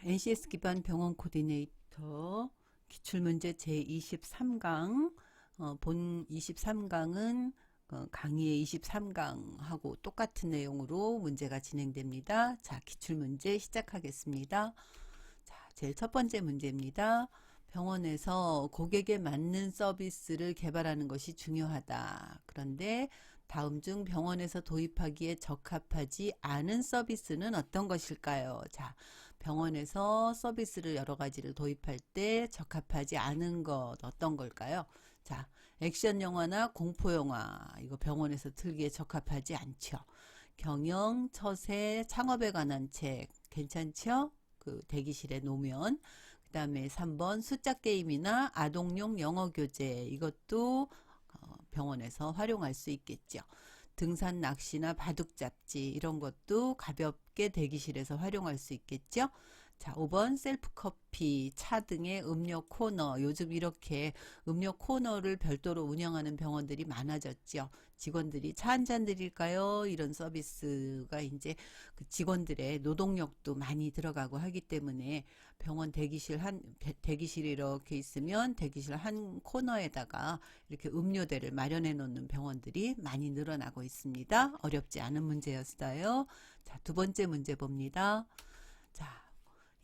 NCS 기반 병원 코디네이터 기출문제 제23강 본 23강은 강의의 23강하고 똑같은 내용으로 문제가 진행됩니다. 자, 기출문제 시작하겠습니다. 자, 제일 첫 번째 문제입니다. 병원에서 고객에 맞는 서비스를 개발하는 것이 중요하다. 그런데 다음 중 병원에서 도입하기에 적합하지 않은 서비스는 어떤 것일까요? 자, 병원에서 서비스를 여러 가지를 도입할 때 적합하지 않은 것 어떤 걸까요? 자, 액션 영화나 공포 영화 이거 병원에서 틀기에 적합하지 않죠. 경영, 처세, 창업에 관한 책 괜찮죠? 그 대기실에 놓으면. 그 다음에 3번 숫자 게임이나 아동용 영어 교재 이것도 병원에서 활용할 수 있겠죠. 등산 낚시나 바둑 잡지 이런 것도 가볍게 대기실에서 활용할 수 있겠죠. 자, 5번 셀프 커피, 차 등의 음료 코너. 요즘 이렇게 음료 코너를 별도로 운영하는 병원들이 많아졌죠. 직원들이 차 한 잔 드릴까요? 이런 서비스가 이제 그 직원들의 노동력도 많이 들어가고 하기 때문에 병원 대기실이 이렇게 있으면 대기실 한 코너에다가 이렇게 음료대를 마련해 놓는 병원들이 많이 늘어나고 있습니다. 어렵지 않은 문제였어요. 자, 두 번째 문제 봅니다. 자,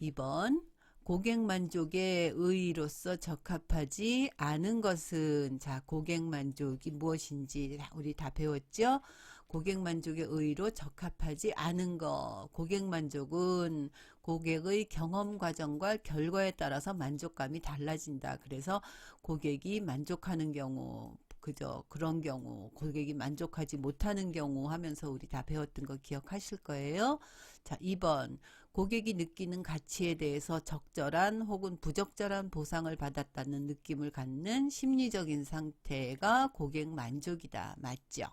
2번 고객 만족의 의의로서 적합하지 않은 것은 자 고객 만족이 무엇인지 우리 다 배웠죠? 고객 만족의 의의로 적합하지 않은 것 고객 만족은 고객의 경험 과정과 결과에 따라서 만족감이 달라진다. 그래서 고객이 만족하는 경우 그죠. 그런 경우, 고객이 만족하지 못하는 경우 하면서 우리 다 배웠던 거 기억하실 거예요. 자, 2번. 고객이 느끼는 가치에 대해서 적절한 혹은 부적절한 보상을 받았다는 느낌을 갖는 심리적인 상태가 고객 만족이다. 맞죠?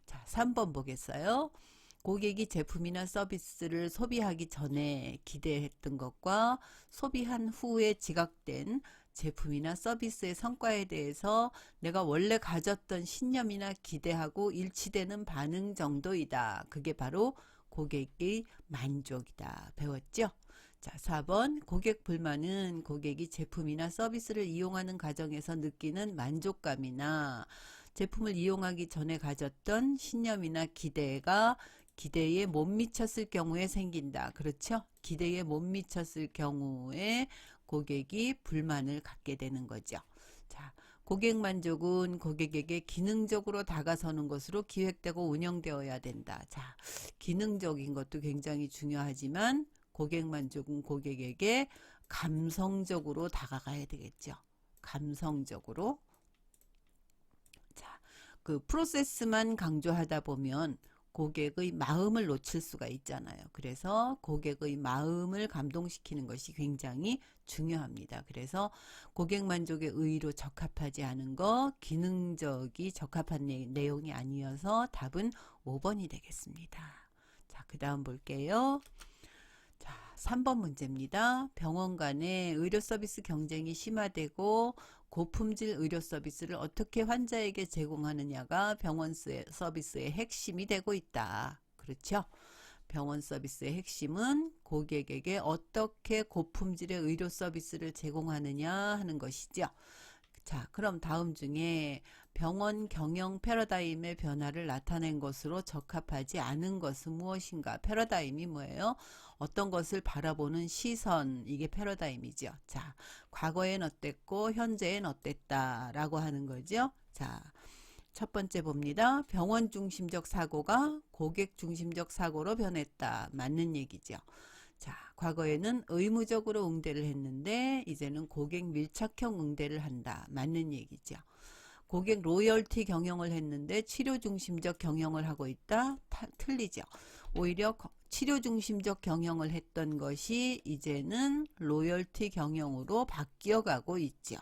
자, 3번 보겠어요. 고객이 제품이나 서비스를 소비하기 전에 기대했던 것과 소비한 후에 지각된 제품이나 서비스의 성과에 대해서 내가 원래 가졌던 신념이나 기대하고 일치되는 반응 정도이다. 그게 바로 고객의 만족이다. 배웠죠? 자, 4번 고객 불만은 고객이 제품이나 서비스를 이용하는 과정에서 느끼는 만족감이나 제품을 이용하기 전에 가졌던 신념이나 기대에 못 미쳤을 경우에 생긴다. 그렇죠? 기대에 못 미쳤을 경우에 고객이 불만을 갖게 되는 거죠. 자, 고객 만족은 고객에게 기능적으로 다가서는 것으로 기획되고 운영되어야 된다. 자, 기능적인 것도 굉장히 중요하지만 고객 만족은 고객에게 감성적으로 다가가야 되겠죠. 감성적으로. 자, 그 프로세스만 강조하다 보면 고객의 마음을 놓칠 수가 있잖아요. 그래서 고객의 마음을 감동시키는 것이 굉장히 중요합니다. 그래서 고객 만족의 의의로 적합하지 않은 거, 기능적이 적합한 내용이 아니어서 답은 5번이 되겠습니다. 자, 그 다음 볼게요. 자, 3번 문제입니다. 병원 간의 의료 서비스 경쟁이 심화되고 고품질 의료 서비스를 어떻게 환자에게 제공하느냐가 병원 서비스의 핵심이 되고 있다. 그렇죠? 병원 서비스의 핵심은 고객에게 어떻게 고품질의 의료 서비스를 제공하느냐 하는 것이죠. 자, 그럼 다음 중에 병원 경영 패러다임의 변화를 나타낸 것으로 적합하지 않은 것은 무엇인가? 패러다임이 뭐예요? 어떤 것을 바라보는 시선, 이게 패러다임이죠. 자, 과거엔 어땠고 현재엔 어땠다라고 하는 거죠. 자, 첫 번째 봅니다. 병원 중심적 사고가 고객 중심적 사고로 변했다. 맞는 얘기죠. 자, 과거에는 의무적으로 응대를 했는데 이제는 고객 밀착형 응대를 한다. 맞는 얘기죠. 고객 로열티 경영을 했는데 치료 중심적 경영을 하고 있다. 틀리죠. 오히려 치료 중심적 경영을 했던 것이 이제는 로열티 경영으로 바뀌어가고 있죠.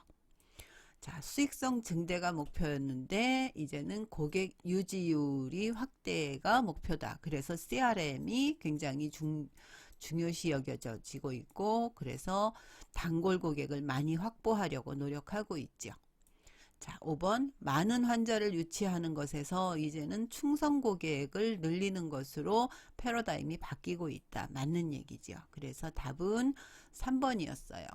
자, 수익성 증대가 목표였는데 이제는 고객 유지율이 확대가 목표다. 그래서 CRM이 굉장히 중요시 여겨지고 있고 그래서 단골 고객을 많이 확보하려고 노력하고 있죠. 자, 5번 많은 환자를 유치하는 것에서 이제는 충성 고객을 늘리는 것으로 패러다임이 바뀌고 있다. 맞는 얘기죠. 그래서 답은 3번이었어요.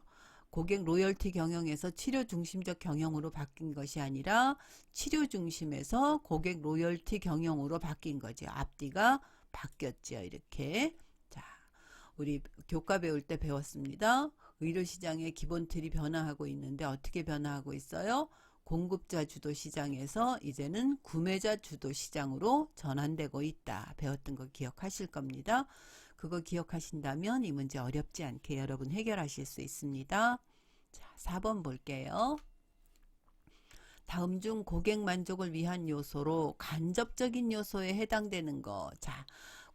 고객 로열티 경영에서 치료 중심적 경영으로 바뀐 것이 아니라 치료 중심에서 고객 로열티 경영으로 바뀐 거죠. 앞뒤가 바뀌었죠. 이렇게. 자, 우리 교과 배울 때 배웠습니다. 의료시장의 기본 틀이 변화하고 있는데 어떻게 변화하고 있어요? 공급자 주도 시장에서 이제는 구매자 주도 시장으로 전환되고 있다. 배웠던 거 기억하실 겁니다. 그거 기억하신다면 이 문제 어렵지 않게 여러분 해결하실 수 있습니다. 자, 4번 볼게요. 다음 중 고객 만족을 위한 요소로 간접적인 요소에 해당되는 거. 자,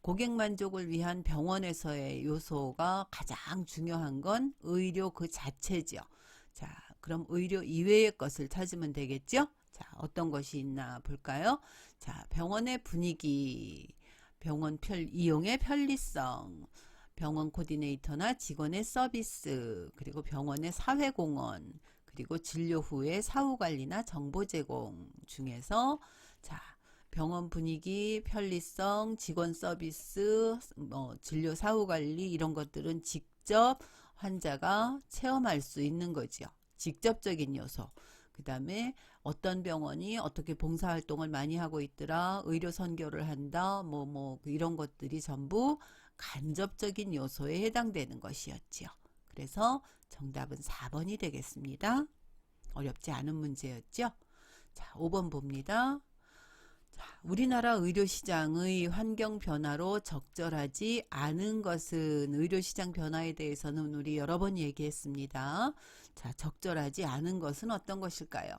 고객 만족을 위한 병원에서의 요소가 가장 중요한 건 의료 그 자체죠. 자, 그럼 의료 이외의 것을 찾으면 되겠죠? 자, 어떤 것이 있나 볼까요? 자, 병원의 분위기, 병원 이용의 편리성, 병원 코디네이터나 직원의 서비스, 그리고 병원의 사회공헌, 그리고 진료 후의 사후관리나 정보 제공 중에서 자, 병원 분위기, 편리성, 직원 서비스, 진료 사후관리 이런 것들은 직접 환자가 체험할 수 있는 거죠. 직접적인 요소. 그 다음에 어떤 병원이 어떻게 봉사활동을 많이 하고 있더라, 의료 선교를 한다, 이런 것들이 전부 간접적인 요소에 해당되는 것이었지요. 그래서 정답은 4번이 되겠습니다. 어렵지 않은 문제였죠. 자, 5번 봅니다. 자, 우리나라 의료시장의 환경 변화로 적절하지 않은 것은 의료시장 변화에 대해서는 우리 여러 번 얘기했습니다. 자, 적절하지 않은 것은 어떤 것일까요?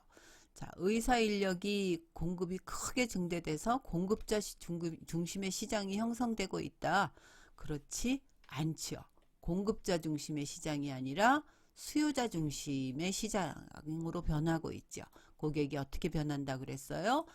자, 의사 인력이 공급이 크게 증대돼서 공급자 중심의 시장이 형성되고 있다. 그렇지 않죠. 공급자 중심의 시장이 아니라 수요자 중심의 시장으로 변하고 있죠. 고객이 어떻게 변한다 그랬어요?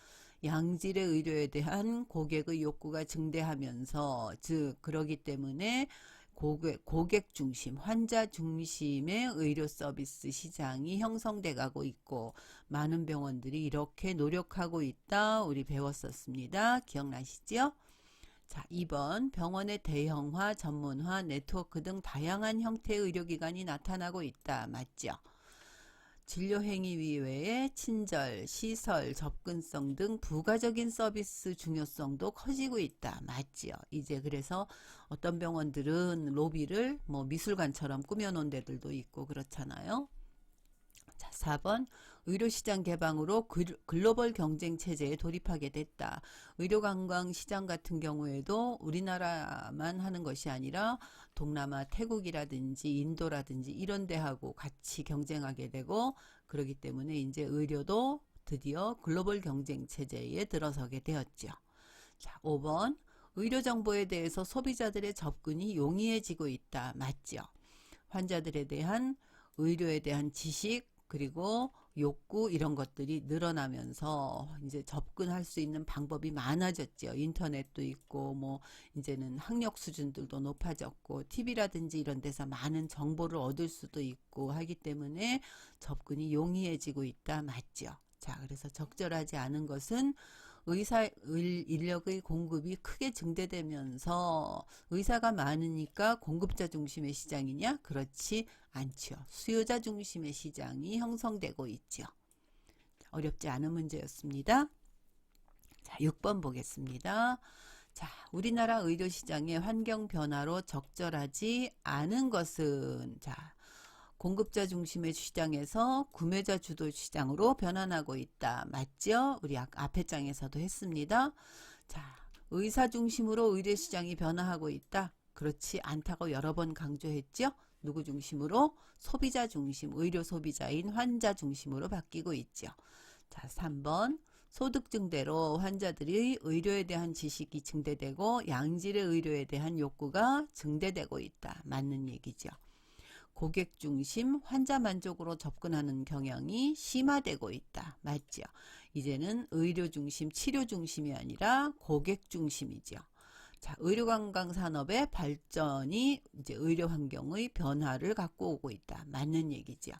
양질의 의료에 대한 고객의 욕구가 증대하면서 즉 그러기 때문에 고객 중심, 환자 중심의 의료 서비스 시장이 형성돼 가고 있고 많은 병원들이 이렇게 노력하고 있다. 우리 배웠었습니다. 기억나시죠? 자, 2번 병원의 대형화, 전문화, 네트워크 등 다양한 형태의 의료기관이 나타나고 있다. 맞죠? 진료 행위 외에 친절, 시설, 접근성 등 부가적인 서비스 중요성도 커지고 있다. 맞죠? 이제 그래서 어떤 병원들은 로비를 미술관처럼 꾸며놓은 데들도 있고 그렇잖아요. 자, 4번 의료시장 개방으로 글로벌 경쟁 체제에 돌입하게 됐다. 의료관광 시장 같은 경우에도 우리나라만 하는 것이 아니라 동남아 태국이라든지 인도라든지 이런 데하고 같이 경쟁하게 되고 그러기 때문에 이제 의료도 드디어 글로벌 경쟁 체제에 들어서게 되었죠. 자, 5번 의료정보에 대해서 소비자들의 접근이 용이해지고 있다. 맞죠? 환자들에 대한 의료에 대한 지식 그리고 욕구 이런 것들이 늘어나면서 이제 접근할 수 있는 방법이 많아졌죠. 인터넷도 있고 이제는 학력 수준들도 높아졌고 TV라든지 이런 데서 많은 정보를 얻을 수도 있고 하기 때문에 접근이 용이해지고 있다. 맞죠? 자, 그래서 적절하지 않은 것은 의사 인력의 공급이 크게 증대되면서 의사가 많으니까 공급자 중심의 시장이냐? 그렇지 않죠. 수요자 중심의 시장이 형성되고 있죠. 어렵지 않은 문제였습니다. 자, 6번 보겠습니다. 자, 우리나라 의료시장의 환경 변화로 적절하지 않은 것은 자, 공급자 중심의 시장에서 구매자 주도 시장으로 변환하고 있다. 맞죠? 우리 앞에 장에서도 했습니다. 자, 의사 중심으로 의료시장이 변화하고 있다. 그렇지 않다고 여러 번 강조했죠? 누구 중심으로? 소비자 중심, 의료 소비자인 환자 중심으로 바뀌고 있죠. 자, 3번 소득 증대로 환자들이 의료에 대한 지식이 증대되고 양질의 의료에 대한 욕구가 증대되고 있다. 맞는 얘기죠. 고객 중심, 환자 만족으로 접근하는 경향이 심화되고 있다. 맞죠? 이제는 의료 중심, 치료 중심이 아니라 고객 중심이죠. 자, 의료관광 산업의 발전이 이제 의료 환경의 변화를 갖고 오고 있다. 맞는 얘기죠.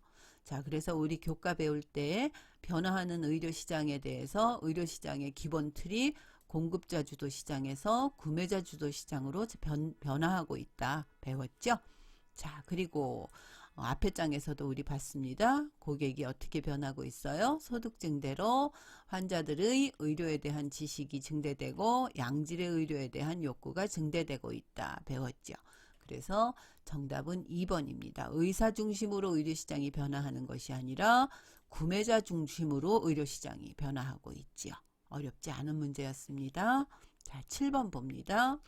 자, 그래서 우리 교과 배울 때 변화하는 의료시장에 대해서 의료시장의 기본 틀이 공급자 주도 시장에서 구매자 주도 시장으로 변화하고 있다 배웠죠? 자, 그리고 앞에 장에서도 우리 봤습니다. 고객이 어떻게 변하고 있어요? 소득 증대로 환자들의 의료에 대한 지식이 증대되고 양질의 의료에 대한 욕구가 증대되고 있다 배웠죠. 그래서 정답은 2번입니다. 의사 중심으로 의료시장이 변화하는 것이 아니라 구매자 중심으로 의료시장이 변화하고 있지요. 어렵지 않은 문제였습니다. 자, 7번 봅니다.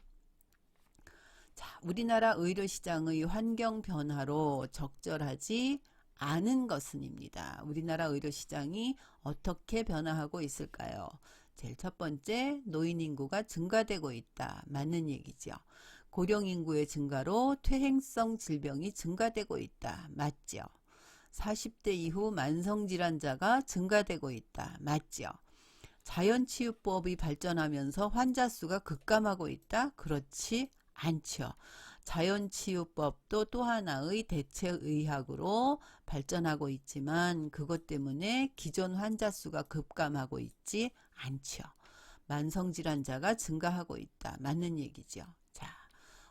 자, 우리나라 의료시장의 환경 변화로 적절하지 않은 것은입니다. 우리나라 의료시장이 어떻게 변화하고 있을까요? 제일 첫 번째, 노인 인구가 증가되고 있다. 맞는 얘기죠. 고령 인구의 증가로 퇴행성 질병이 증가되고 있다. 맞죠? 40대 이후 만성질환자가 증가되고 있다. 맞죠? 자연치유법이 발전하면서 환자 수가 급감하고 있다? 그렇지 않죠. 자연치유법도 또 하나의 대체의학으로 발전하고 있지만 그것 때문에 기존 환자 수가 급감하고 있지 않죠. 만성질환자가 증가하고 있다. 맞는 얘기죠. 자,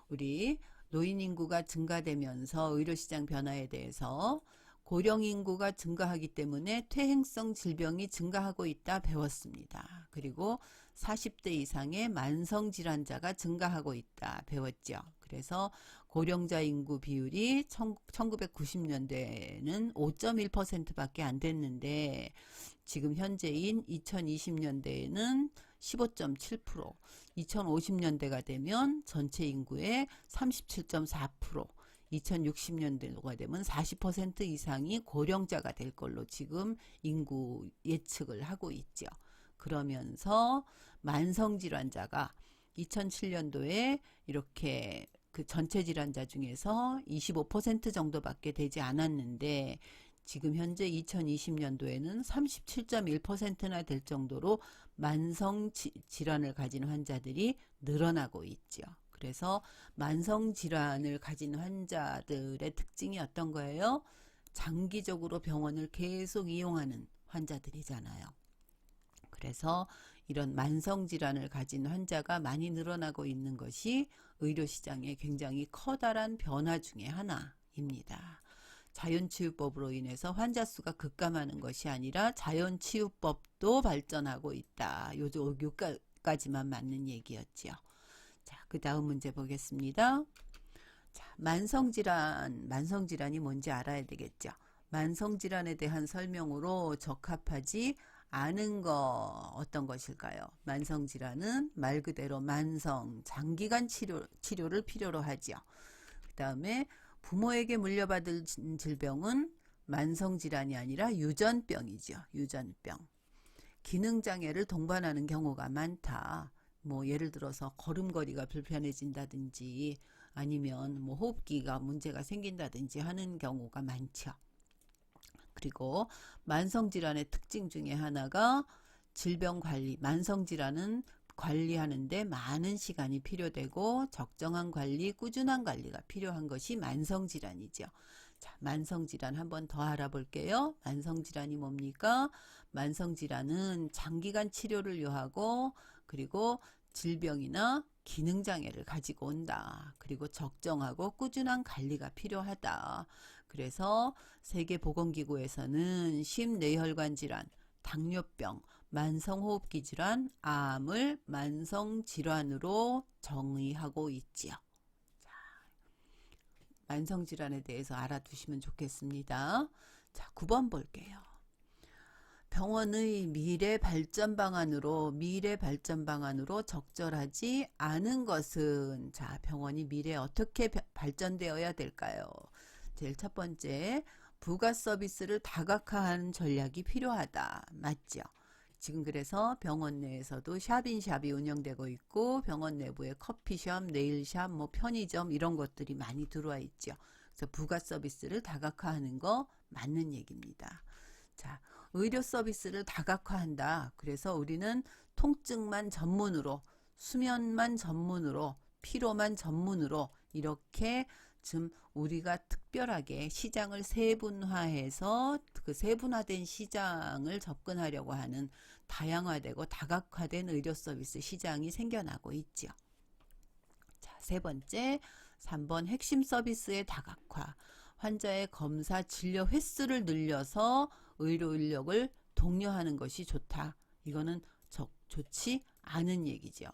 우리 노인 인구가 증가되면서 의료시장 변화에 대해서 고령 인구가 증가하기 때문에 퇴행성 질병이 증가하고 있다 배웠습니다. 그리고 40대 이상의 만성질환자가 증가하고 있다 배웠죠. 그래서 고령자 인구 비율이 1990년대에는 5.1%밖에 안 됐는데 지금 현재인 2020년대에는 15.7%, 2050년대가 되면 전체 인구의 37.4%, 2060년대가 되면 40% 이상이 고령자가 될 걸로 지금 인구 예측을 하고 있죠. 그러면서 만성질환자가 2007년도에 이렇게 그 전체 질환자 중에서 25% 정도밖에 되지 않았는데 지금 현재 2020년도에는 37.1%나 될 정도로 만성 질환을 가진 환자들이 늘어나고 있죠. 그래서 만성 질환을 가진 환자들의 특징이 어떤 거예요? 장기적으로 병원을 계속 이용하는 환자들이잖아요. 그래서 이런 만성 질환을 가진 환자가 많이 늘어나고 있는 것이 의료시장의 굉장히 커다란 변화 중에 하나입니다. 자연치유법으로 인해서 환자 수가 급감하는 것이 아니라 자연치유법도 발전하고 있다. 요까지만 맞는 얘기였지요. 자, 그 다음 문제 보겠습니다. 자, 만성질환이 뭔지 알아야 되겠죠. 만성질환에 대한 설명으로 적합하지 않은 거 어떤 것일까요? 만성질환은 말 그대로 장기간 치료를 필요로 하죠. 그 다음에 부모에게 물려받은 질병은 만성질환이 아니라 유전병이죠. 유전병. 기능장애를 동반하는 경우가 많다. 뭐 예를 들어서 걸음걸이가 불편해진다든지 아니면 뭐 호흡기가 문제가 생긴다든지 하는 경우가 많죠. 그리고 만성질환의 특징 중에 하나가 질병관리, 만성질환은 관리하는데 많은 시간이 필요되고 적정한 관리, 꾸준한 관리가 필요한 것이 만성질환이죠. 자, 만성질환 한번 더 알아볼게요. 만성질환이 뭡니까? 만성질환은 장기간 치료를 요하고 그리고 질병이나 기능장애를 가지고 온다. 그리고 적정하고 꾸준한 관리가 필요하다. 그래서 세계보건기구에서는 심뇌혈관 질환, 당뇨병, 만성호흡기 질환, 암을 만성질환으로 정의하고 있지요. 자, 만성질환에 대해서 알아두시면 좋겠습니다. 자, 9번 볼게요. 병원의 미래 발전 방안으로 적절하지 않은 것은 자, 병원이 미래에 어떻게 발전되어야 될까요? 제일 첫 번째, 부가 서비스를 다각화하는 전략이 필요하다. 맞죠? 지금 그래서 병원 내에서도 샵인샵이 운영되고 있고 병원 내부에 커피숍, 네일샵, 뭐 편의점 이런 것들이 많이 들어와 있죠. 그래서 부가 서비스를 다각화하는 거 맞는 얘기입니다. 자, 의료 서비스를 다각화한다. 그래서 우리는 통증만 전문으로, 수면만 전문으로, 피로만 전문으로 이렇게 지금 우리가 특별하게 시장을 세분화해서 그 세분화된 시장을 접근하려고 하는 다양화되고 다각화된 의료 서비스 시장이 생겨나고 있죠. 자, 세 번째, 3번 핵심 서비스의 다각화. 환자의 검사 진료 횟수를 늘려서 의료 인력을 독려하는 것이 좋다. 이거는 좋지 않은 얘기죠.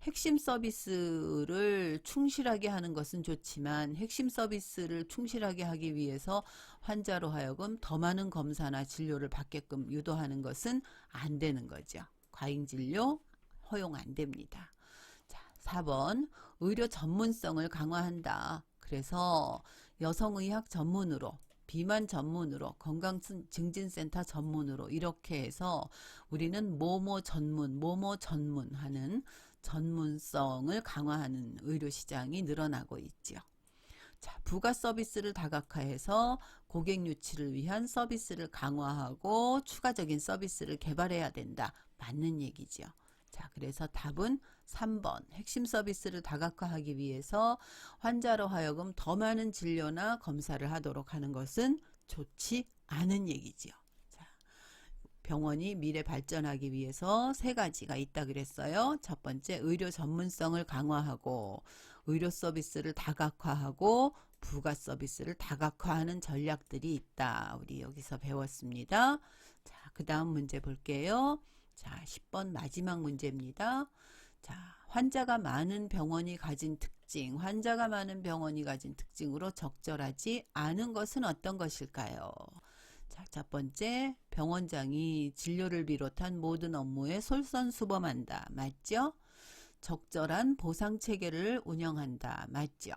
핵심 서비스를 충실하게 하는 것은 좋지만 핵심 서비스를 충실하게 하기 위해서 환자로 하여금 더 많은 검사나 진료를 받게끔 유도하는 것은 안 되는 거죠. 과잉 진료 허용 안 됩니다. 자, 4번 의료 전문성을 강화한다. 그래서 여성의학 전문으로, 비만 전문으로, 건강증진센터 전문으로 이렇게 해서 우리는 뭐뭐 전문 하는 전문성을 강화하는 의료시장이 늘어나고 있죠. 자, 부가 서비스를 다각화해서 고객 유치를 위한 서비스를 강화하고 추가적인 서비스를 개발해야 된다. 맞는 얘기죠. 자, 그래서 답은 3번 핵심 서비스를 다각화하기 위해서 환자로 하여금 더 많은 진료나 검사를 하도록 하는 것은 좋지 않은 얘기지요. 자, 병원이 미래 발전하기 위해서 세 가지가 있다 그랬어요. 첫 번째, 의료 전문성을 강화하고 의료 서비스를 다각화하고 부가 서비스를 다각화하는 전략들이 있다. 우리 여기서 배웠습니다. 자, 그 다음 문제 볼게요. 자, 10번 마지막 문제입니다. 자, 환자가 많은 병원이 가진 특징, 환자가 많은 병원이 가진 특징으로 적절하지 않은 것은 어떤 것일까요? 자, 첫 번째, 병원장이 진료를 비롯한 모든 업무에 솔선수범한다. 맞죠? 적절한 보상체계를 운영한다. 맞죠?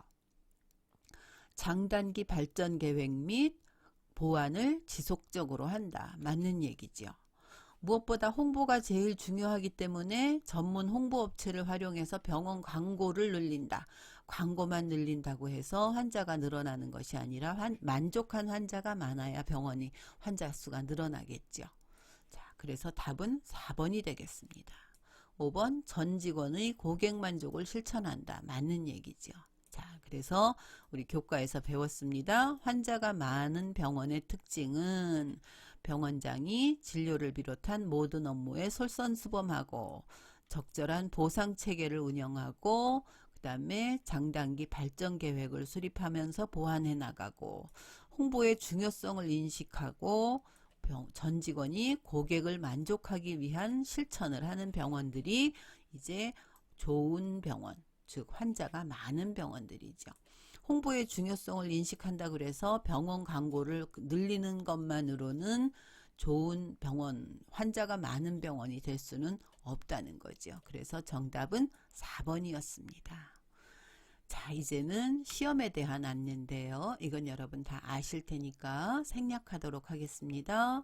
장단기 발전 계획 및 보완을 지속적으로 한다. 맞는 얘기죠. 무엇보다 홍보가 제일 중요하기 때문에 전문 홍보업체를 활용해서 병원 광고를 늘린다. 광고만 늘린다고 해서 환자가 늘어나는 것이 아니라 만족한 환자가 많아야 병원이 환자 수가 늘어나겠죠. 자, 그래서 답은 4번이 되겠습니다. 5번 전 직원의 고객 만족을 실천한다. 맞는 얘기죠. 자, 그래서 우리 교과에서 배웠습니다. 환자가 많은 병원의 특징은 병원장이 진료를 비롯한 모든 업무에 솔선수범하고 적절한 보상체계를 운영하고 그 다음에 장단기 발전 계획을 수립하면서 보완해 나가고 홍보의 중요성을 인식하고 전 직원이 고객을 만족하기 위한 실천을 하는 병원들이 이제 좋은 병원, 즉 환자가 많은 병원들이죠. 홍보의 중요성을 인식한다 그래서 병원 광고를 늘리는 것만으로는 좋은 병원, 환자가 많은 병원이 될 수는 없다는 거죠. 그래서 정답은 4번이었습니다. 자, 이제는 시험에 대한 안내인데요. 이건 여러분 다 아실 테니까 생략하도록 하겠습니다.